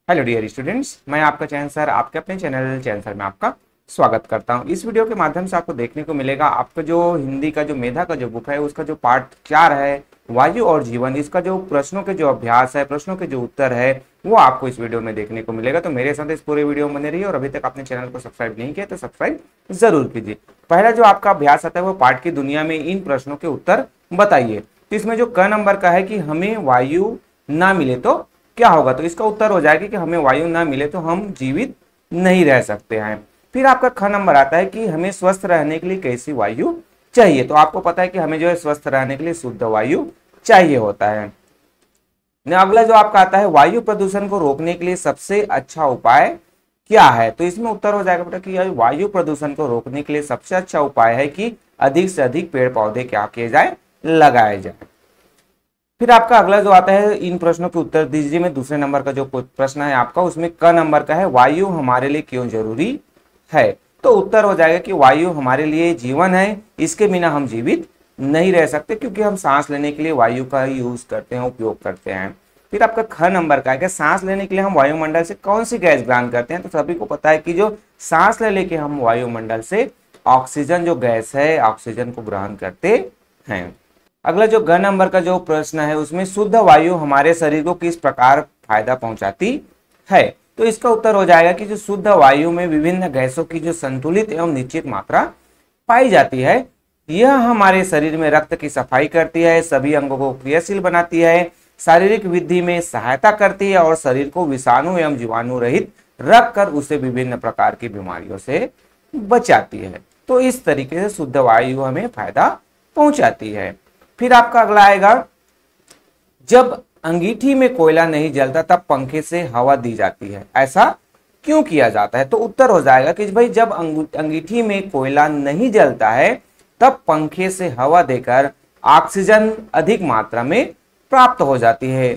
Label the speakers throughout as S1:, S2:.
S1: Hello dear students, मैं आपका चयन सर आपके अपने चैनल सर में आपका स्वागत करता हूं। इस वीडियो के माध्यम से आपको देखने को मिलेगा आपका जो हिंदी का जो मेधा का जो बुक है उसका जो पार्ट 4 है वायु और जीवन, इसका जो प्रश्नों के जो अभ्यास है, प्रश्नों के जो उत्तर है वो आपको इस वीडियो में देखने को मिलेगा। तो मेरे साथ इस पूरे वीडियो में बने रहिए और अभी तक आपने चैनल को सब्सक्राइब नहीं किया तो सब्सक्राइब जरूर कीजिए। पहला जो आपका अभ्यास आता है वो पाठ की दुनिया में इन प्रश्नों के उत्तर बताइए। तो इसमें जो क नंबर का है कि हमें वायु ना मिले तो क्या होगा, तो इसका उत्तर हो जाएगा कि हमें वायु ना मिले तो हम जीवित नहीं रह सकते हैं। फिर आपका ख नंबर आता है कि हमें स्वस्थ रहने के लिए कैसी वायु चाहिए, तो आपको पता है कि हमें जो है स्वस्थ रहने के लिए शुद्ध वायु चाहिए होता है। अगला जो आपका आता है वायु प्रदूषण को रोकने के लिए सबसे अच्छा उपाय क्या है, तो इसमें उत्तर हो जाएगा बेटा कि वायु प्रदूषण को रोकने के लिए सबसे अच्छा उपाय है कि अधिक से अधिक पेड़ पौधे क्या किए जाए, लगाए जाए। फिर आपका अगला जो आता है इन प्रश्नों के उत्तर दीजिए में दूसरे नंबर का जो प्रश्न है आपका उसमें क नंबर का है वायु हमारे लिए क्यों जरूरी है, तो उत्तर हो जाएगा कि वायु हमारे लिए जीवन है, इसके बिना हम जीवित नहीं रह सकते क्योंकि हम सांस लेने के लिए वायु का यूज करते हैं, उपयोग करते हैं। फिर आपका ख नंबर का है कि सांस लेने के लिए हम वायुमंडल से कौन सी गैस ग्रहण करते हैं, तो सभी को पता है कि जो सांस ले लेके हम वायुमंडल से ऑक्सीजन जो गैस है ऑक्सीजन को ग्रहण करते हैं। अगला जो ग नंबर का जो प्रश्न है उसमें शुद्ध वायु हमारे शरीर को किस प्रकार फायदा पहुंचाती है, तो इसका उत्तर हो जाएगा कि जो शुद्ध वायु में विभिन्न गैसों की जो संतुलित एवं निश्चित मात्रा पाई जाती है यह हमारे शरीर में रक्त की सफाई करती है, सभी अंगों को क्रियाशील बनाती है, शारीरिक वृद्धि में सहायता करती है और शरीर को विषाणु एवं जीवाणु रहित रखकर उसे विभिन्न प्रकार की बीमारियों से बचाती है। तो इस तरीके से शुद्ध वायु हमें फायदा पहुंचाती है। फिर आपका अगला आएगा जब अंगीठी में कोयला नहीं जलता तब पंखे से हवा दी जाती है, ऐसा क्यों किया जाता है, तो उत्तर हो जाएगा कि भाई जब अंगीठी में कोयला नहीं जलता है तब पंखे से हवा देकर ऑक्सीजन अधिक मात्रा में प्राप्त हो जाती है,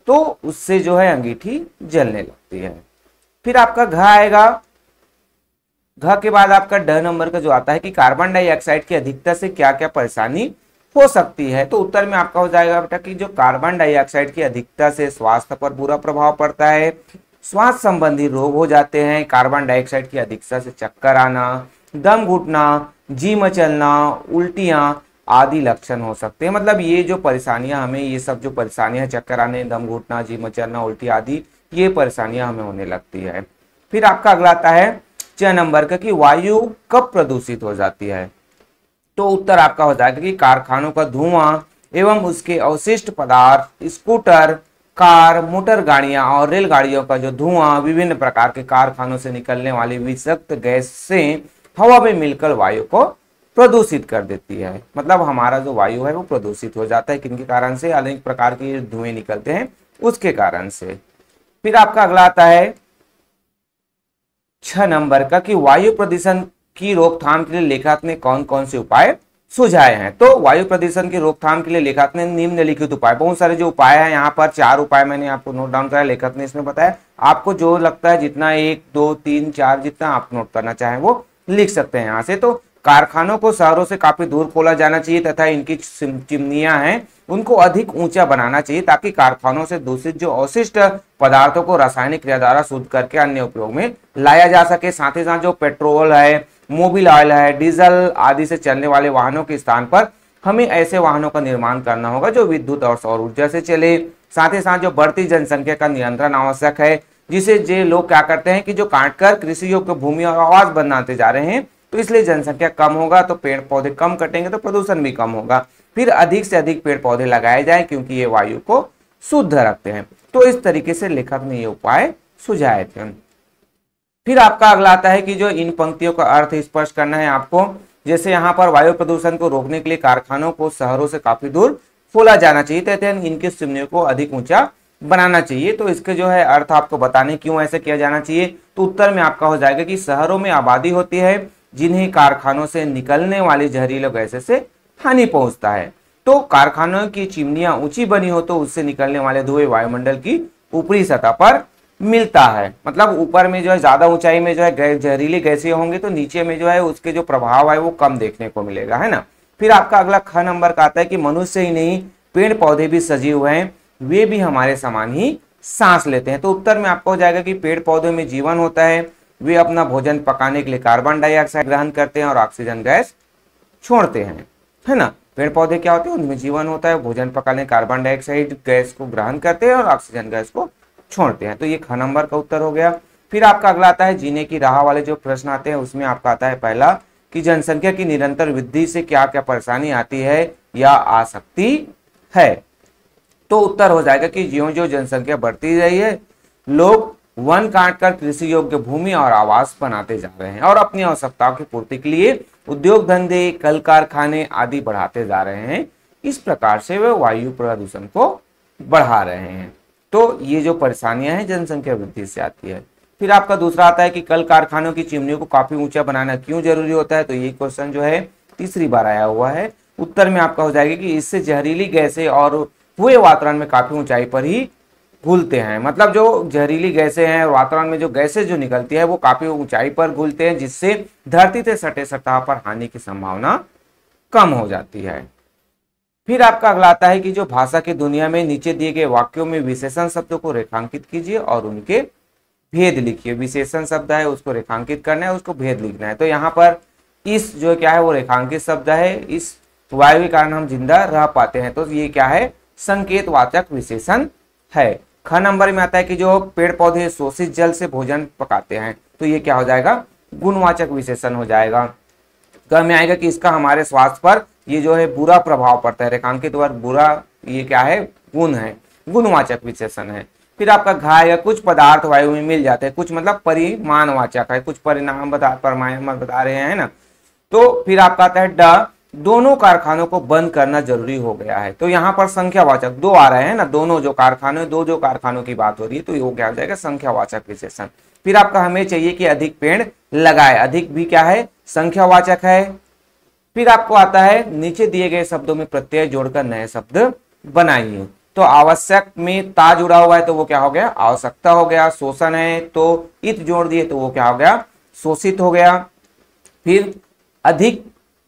S1: तो उससे जो है अंगीठी जलने लगती है। फिर आपका घ आएगा, घ के बाद आपका ड नंबर का जो आता है कि कार्बन डाइऑक्साइड की अधिकता से क्या क्या परेशानी हो सकती है, तो उत्तर में आपका हो जाएगा बेटा कि जो कार्बन डाइऑक्साइड की अधिकता से स्वास्थ्य पर बुरा प्रभाव पड़ता है, श्वास संबंधी रोग हो जाते हैं, कार्बन डाइऑक्साइड की अधिकता से चक्कर आना, दम घुटना, जी मचलना, उल्टियां आदि लक्षण हो सकते हैं। मतलब ये जो परेशानियां हमें, ये सब जो परेशानियां चक्कर आने, दम घुटना, जी मचलना, उल्टी आदि ये परेशानियां हमें होने लगती है। फिर आपका अगला आता है च नंबर का कि वायु कब प्रदूषित हो जाती है, तो उत्तर आपका हो जाएगा कि कारखानों का धुआं एवं उसके अवशिष्ट पदार्थ, स्कूटर, कार, मोटर गाड़ियां और रेलगाड़ियों का जो धुआं, विभिन्न प्रकार के कारखानों से निकलने वाली विषाक्त गैस से हवा में मिलकर वायु को प्रदूषित कर देती है। मतलब हमारा जो वायु है वो प्रदूषित हो जाता है, किनके कारण से, अनेक प्रकार के धुएं निकलते हैं उसके कारण से। फिर आपका अगला आता है 6 नंबर का कि वायु प्रदूषण की रोकथाम के लिए लेखक ने कौन कौन से उपाय सुझाए हैं, तो वायु प्रदूषण की रोकथाम के लिए लेखक ने निम्नलिखित उपाय, बहुत सारे जो उपाय हैं यहाँ पर 4 उपाय मैंने आपको नोट डाउन करा, लेखक ने इसमें बताया। आपको जो लगता है जितना 1 2 3 4 जितना आप नोट करना चाहें वो लिख सकते हैं यहाँ से। तो कारखानों को शहरों से काफी दूर खोला जाना चाहिए तथा इनकी चिमनियां हैं उनको अधिक ऊंचा बनाना चाहिए ताकि कारखानों से दूषित जो अवशिष्ट पदार्थों को रासायनिक क्रिया द्वारा शुद्ध करके अन्य उपयोग में लाया जा सके। साथ ही साथ जो पेट्रोल है, मोबिल ऑयल है, डीजल आदि से चलने वाले वाहनों के स्थान पर हमें ऐसे वाहनों का निर्माण करना होगा जो विद्युत और सौर ऊर्जा से चले। साथ ही साथ जो बढ़ती जनसंख्या का नियंत्रण आवश्यक है, जिसे जो लोग क्या करते हैं कि जो काटकर कृषि योग्य भूमि और आवास बनाते जा रहे हैं, तो इसलिए जनसंख्या कम होगा तो पेड़ पौधे कम कटेंगे तो प्रदूषण भी कम होगा। फिर अधिक से अधिक पेड़ पौधे लगाए जाएं क्योंकि ये वायु को शुद्ध रखते हैं। तो इस तरीके से लेखक ने ये उपाय सुझाए थे। फिर आपका अगला आता है कि जो इन पंक्तियों का अर्थ स्पष्ट करना है आपको। जैसे यहाँ पर वायु प्रदूषण को रोकने के लिए कारखानों को शहरों से काफी दूर खोला जाना चाहिए तथा इनकी चिमनियों को अधिक ऊंचा बनाना चाहिए, तो इसके जो है अर्थ आपको बताने क्यों ऐसे किया जाना चाहिए। तो उत्तर में आपका हो जाएगा कि शहरों में आबादी होती है जिन्हें कारखानों से निकलने वाली जहरीले गैसें से हानि पहुंचता है, तो कारखानों की चिमनियां ऊंची बनी हो तो उससे निकलने वाले धुएं वायुमंडल की ऊपरी सतह पर मिलता है। मतलब ऊपर में जो है ज्यादा ऊंचाई में जो है जहरीली गैसें होंगे तो नीचे में जो है उसके जो प्रभाव है वो कम देखने को मिलेगा, है ना। फिर आपका अगला ख नंबर का आता है कि मनुष्य ही नहीं पेड़ पौधे भी सजीव हैं, वे भी हमारे समान ही सांस लेते हैं। तो उत्तर में आपको हो जाएगा कि पेड़ पौधों में जीवन होता है, वे अपना भोजन पकाने के लिए कार्बन डाइऑक्साइड ग्रहण करते हैं और ऑक्सीजन गैस छोड़ते हैं, है ना। पेड़ पौधे क्या होते हैं, उनमें जीवन होता है, भोजन पकाने कार्बन डाइऑक्साइड गैस को ग्रहण करते हैं और ऑक्सीजन गैस को छोड़ते हैं। तो ये ख नंबर का उत्तर हो गया। फिर आपका अगला आता है जीने की राह वाले जो प्रश्न आते हैं, उसमें आपका आता है पहला कि जनसंख्या की निरंतर वृद्धि से क्या क्या परेशानी आती है या आ सकती है। तो उत्तर हो जाएगा कि ज्यों ज्यों जनसंख्या बढ़ती रही है, लोग वन काटकर कृषि योग्य भूमि और आवास बनाते जा रहे हैं और अपनी आवश्यकताओं की पूर्ति के लिए उद्योग धंधे, कल कारखाने आदि बढ़ाते जा रहे हैं। इस प्रकार से वे वायु प्रदूषण को बढ़ा रहे हैं। तो ये जो परेशानियां हैं जनसंख्या वृद्धि से आती है। फिर आपका दूसरा आता है कि कल कारखानों की चिमनियों को काफी ऊंचा बनाना क्यों जरूरी होता है। तो ये क्वेश्चन जो है तीसरी बार आया हुआ है। उत्तर में आपका हो जाएगा कि इससे जहरीली गैसें और हुए वातावरण में काफी ऊंचाई पर ही घुलते हैं। मतलब जो जहरीली गैसें हैं, वातावरण में जो गैसें जो निकलती है वो काफी ऊंचाई पर घुलते हैं, जिससे धरती से सटे सतह पर हानि की संभावना कम हो जाती है। फिर आपका अगला आता है कि जो भाषा की दुनिया में नीचे दिए गए वाक्यों में विशेषण शब्दों को रेखांकित कीजिए और उनके भेद लिखिए। विशेषण शब्द है उसको रेखांकित करना है, उसको भेद लिखना है। तो यहाँ पर इस जो क्या है वो रेखांकित शब्द है, इस वायु के कारण हम जिंदा रह पाते हैं। तो ये क्या है, संकेतवाचक विशेषण है। ख नंबर में आता है कि जो पेड़ पौधे शोषित जल से भोजन पकाते हैं, तो ये क्या हो जाएगा, गुणवाचक विशेषण हो जाएगा। ग में आएगा कि इसका हमारे स्वास्थ्य पर ये जो है बुरा प्रभाव पड़ता है। रेखांकित वर्ग बुरा, ये क्या है, गुण है, गुणवाचक विशेषण है। फिर आपका घ आएगा कुछ पदार्थ वायु में मिल जाते हैं, कुछ मतलब परिमाणवाचक है, कुछ परिणाम बता रहे हैं ना। तो फिर आपका आता है ड, दोनों कारखानों को बंद करना जरूरी हो गया है। तो यहाँ पर संख्यावाचक दो आ रहे हैं ना, दोनों जो कारखाने, दो जो कारखानों की बात हो रही है, तो ये क्या हो जाएगा, संख्यावाचक विशेषण। फिर आपका हमें चाहिए कि अधिक पेड़ लगाए, अधिक भी क्या है, संख्यावाचक है। फिर आपको आता है नीचे दिए गए शब्दों में प्रत्यय जोड़कर नए शब्द बनाइए। तो आवश्यक में ता जुड़ा हुआ है तो वो क्या हो गया, आवश्यकता हो गया। शोषण है तो इत जोड़ दिए तो वो क्या हो गया, शोषित हो गया। फिर अधिक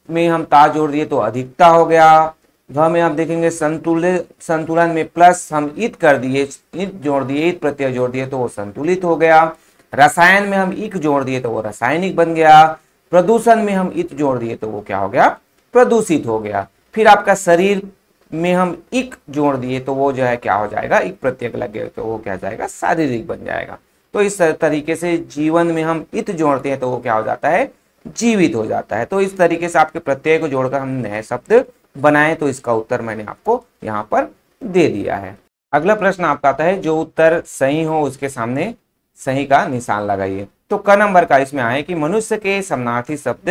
S1: में हम ता जोड़ दिए तो अधिकता हो गया। घ में आप देखेंगे संतुलन में प्लस हम इत कर दिए, इत जोड़ दिए, इत प्रत्यय जोड़ दिए तो वो संतुलित हो गया। रसायन में हम इक जोड़ दिए तो वो रासायनिक बन गया। प्रदूषण में हम इत जोड़ दिए तो वो क्या हो गया, प्रदूषित हो गया। फिर आपका शरीर में हम इक जोड़ दिए तो वो जो है क्या हो जाएगा, इक प्रत्यय लग गया तो वो क्या जाएगा, शारीरिक बन जाएगा। तो इस तरीके से जीवन में हम इत जोड़ते हैं तो वो क्या हो जाता है, जीवित हो जाता है। तो इस तरीके से आपके प्रत्यय को जोड़कर हम नए शब्द बनाए। तो इसका उत्तर मैंने आपको यहाँ पर दे दिया है। अगला प्रश्न आपका आता है जो उत्तर सही हो उसके सामने सही का निशान लगाइए। तो क नंबर का इसमें आए कि मनुष्य के समानार्थी शब्द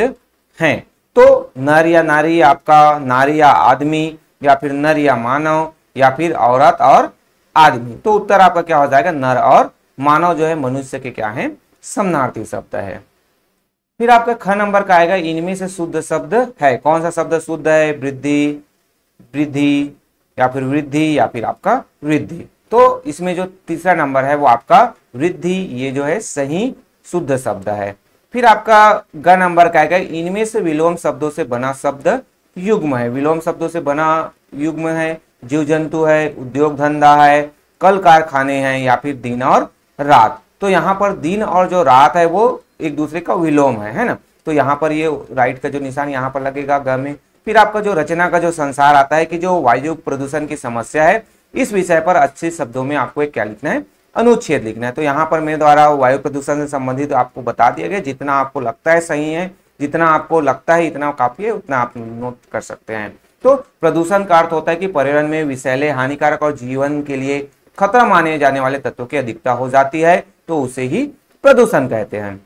S1: हैं। तो नर या नारी, आपका नारी या आदमी, या फिर नर या मानव, या फिर औरत और आदमी। तो उत्तर आपका क्या हो जाएगा, नर और मानव जो है मनुष्य के क्या है, समानार्थी शब्द है। फिर आपका ख नंबर का आएगा इनमें से शुद्ध शब्द है। कौन सा शब्द शुद्ध है, वृद्धि, वृद्धि, या फिर वृद्धि, या फिर आपका वृद्धि। तो इसमें जो तीसरा नंबर है वो आपका वृद्धि, ये जो है सही शुद्ध शब्द है। फिर आपका ग नंबर का आएगा इनमें से विलोम शब्दों से बना शब्द युग्म है। विलोम शब्दों से बना युग्म है, जीव जंतु है, उद्योग धंधा है, कल कारखाने हैं, या फिर दिन और रात। तो यहाँ पर दिन और जो रात है वो एक दूसरे का विलोम है ना। तो यहाँ पर ये राइट का जो निशान यहाँ पर लगेगा ग में। फिर आपका जो रचना का जो संसार आता है कि जो वायु प्रदूषण की समस्या है, इस विषय पर अच्छे शब्दों में आपको एक क्या लिखना है, अनुच्छेद लिखना है। तो यहाँ पर मेरे द्वारा वायु प्रदूषण से संबंधित आपको बता दिया गया, जितना आपको लगता है सही है, जितना आपको लगता है इतना काफी है, उतना आप नोट कर सकते हैं। तो प्रदूषण का अर्थ होता है कि पर्यावरण में विषैले, हानिकारक और जीवन के लिए खतरा माने जाने वाले तत्वों की अधिकता हो जाती है, तो उसे ही प्रदूषण कहते हैं।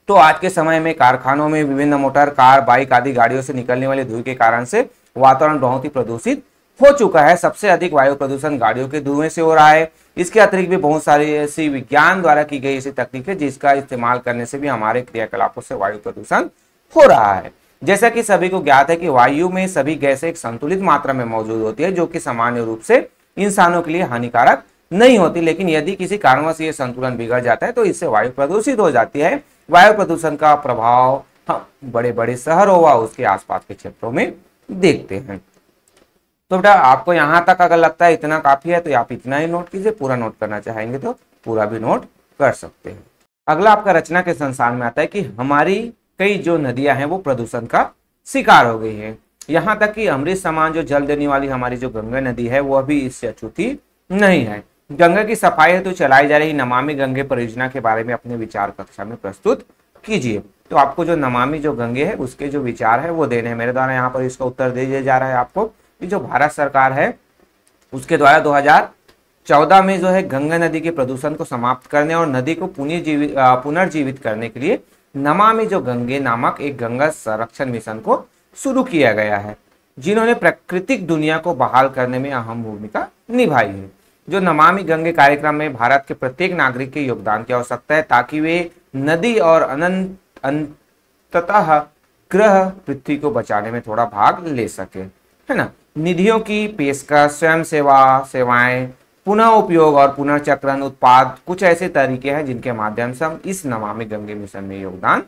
S1: तो आज के समय में कारखानों में विभिन्न मोटर, कार, बाइक आदि गाड़ियों से निकलने वाले धुएं के कारण से वातावरण बहुत ही प्रदूषित हो चुका है। सबसे अधिक वायु प्रदूषण गाड़ियों के धुएं से हो रहा है। इसके अतिरिक्त भी बहुत सारी ऐसी विज्ञान द्वारा की गई ऐसी तकनीक है जिसका इस्तेमाल करने से भी हमारे क्रियाकलापों से वायु प्रदूषण हो रहा है। जैसा कि सभी को ज्ञात है कि वायु में सभी गैसें एक संतुलित मात्रा में मौजूद होती है, जो कि सामान्य रूप से इंसानों के लिए हानिकारक नहीं होती। लेकिन यदि किसी कारणवश ये संतुलन बिगड़ जाता है तो इससे वायु प्रदूषित हो जाती है। वायु प्रदूषण का प्रभाव हम बड़े बड़े शहरों व उसके आसपास के क्षेत्रों में देखते हैं। तो बेटा आपको यहाँ तक अगर लगता है इतना काफी है तो आप इतना ही नोट कीजिए, पूरा नोट करना चाहेंगे तो पूरा भी नोट कर सकते हैं। अगला आपका रचना के संसार में आता है कि हमारी कई जो नदियां हैं वो प्रदूषण का शिकार हो गई है। यहाँ तक कि अमृत समान जो जल देने वाली हमारी जो गंगा नदी है वो अभी इससे अछूती नहीं है। गंगा की सफाई हेतु चलाई जा रही नमामि गंगे परियोजना के बारे में अपने विचार कक्षा में प्रस्तुत कीजिए। तो आपको जो नमामि जो गंगे है उसके जो विचार है वो देने हैं मेरे द्वारा। यहाँ पर इसका उत्तर दे दिया जा रहा है आपको कि जो भारत सरकार है उसके द्वारा 2014 में जो है गंगा नदी के प्रदूषण को समाप्त करने और नदी को पुनर्जीवित करने के लिए नमामि जो गंगे नामक एक गंगा संरक्षण मिशन को शुरू किया गया है, जिन्होंने प्राकृतिक दुनिया को बहाल करने में अहम भूमिका निभाई है। जो नमामि गंगे कार्यक्रम में भारत के प्रत्येक नागरिक के योगदान की आवश्यकता है ताकि वे नदी और अंततः ग्रह पृथ्वी को बचाने में थोड़ा भाग ले सके, है ना। निधियों की पेशकश, स्वयं सेवाएं, पुनः उपयोग और पुनर्चक्रण उत्पाद कुछ ऐसे तरीके हैं जिनके माध्यम से हम इस नमामि गंगे मिशन में योगदान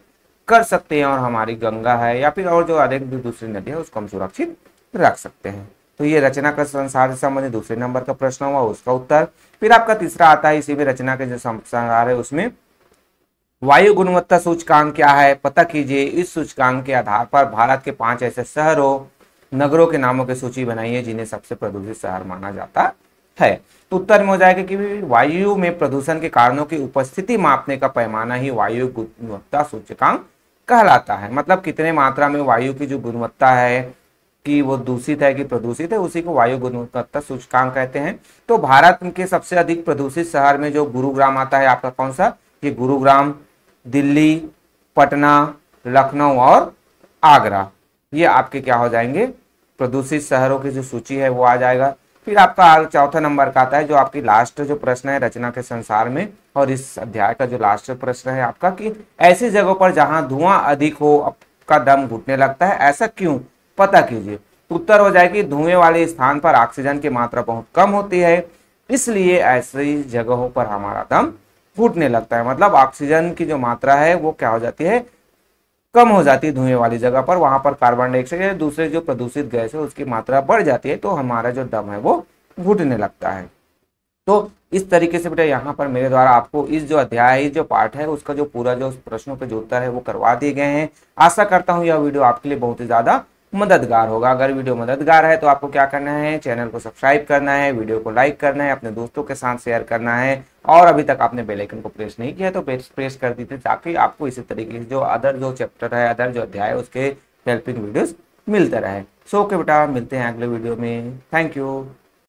S1: कर सकते हैं और हमारी गंगा है या फिर और जो अधिक दूसरी नदी है उसको हम सुरक्षित रख सकते हैं। तो ये रचना का संसार से संबंधित दूसरे नंबर का प्रश्न हुआ, उसका उत्तर। फिर आपका तीसरा आता है इसी भी रचना के जो संसार है उसमें वायु गुणवत्ता सूचकांक क्या है पता कीजिए। इस सूचकांक के आधार पर भारत के 5 ऐसे शहरों नगरों के नामों की सूची बनाइए जिन्हें सबसे प्रदूषित शहर माना जाता है। तो उत्तर में हो जाएगा कि वायु में प्रदूषण के कारणों की उपस्थिति मापने का पैमाना ही वायु गुणवत्ता सूचकांक कहलाता है। मतलब कितने मात्रा में वायु की जो गुणवत्ता है कि वो दूषित है कि प्रदूषित है, उसी को वायु गुणवत्ता सूचकांक कहते हैं। तो भारत के सबसे अधिक प्रदूषित शहर में जो गुरुग्राम आता है आपका कौन सा, ये गुरुग्राम, दिल्ली, पटना, लखनऊ और आगरा, ये आपके क्या हो जाएंगे प्रदूषित शहरों की जो सूची है वो आ जाएगा। फिर आपका चौथा नंबर का आता है जो आपकी लास्ट जो प्रश्न है रचना के संसार में और इस अध्याय का जो लास्ट प्रश्न है आपका कि ऐसी जगहों पर जहां धुआं अधिक हो आपका दम घुटने लगता है, ऐसा क्यों पता कीजिए। उत्तर हो जाएगी धुएं वाले स्थान पर ऑक्सीजन की मात्रा बहुत कम होती है, इसलिए ऐसी जगहों पर हमारा दम घुटने लगता है। मतलब ऑक्सीजन की जो मात्रा है वो क्या हो जाती है, कम हो जाती है धुएं वाली जगह पर। वहां पर कार्बन डाइऑक्साइड या दूसरे जो प्रदूषित गैस है उसकी मात्रा बढ़ जाती है, तो हमारा जो दम है वो घुटने लगता है। तो इस तरीके से बेटा यहाँ पर मेरे द्वारा आपको इस जो अध्याय जो पार्ट है उसका जो पूरा जो प्रश्नों के जो उत्तर है वो करवा दिए गए हैं। आशा करता हूँ यह वीडियो आपके लिए बहुत ही ज्यादा मददगार होगा। अगर वीडियो मददगार है तो आपको क्या करना है, चैनल को सब्सक्राइब करना है, वीडियो को लाइक करना है, अपने दोस्तों के साथ शेयर करना है और अभी तक आपने बेल आइकन को प्रेस नहीं किया तो प्रेस कर दीजिए ताकि आपको इसी तरीके से जो अदर जो चैप्टर है, अदर जो अध्याय है उसके हेल्पिंग वीडियोस मिलते रहे। सो ओके बेटा, मिलते हैं अगले वीडियो में। Thank you.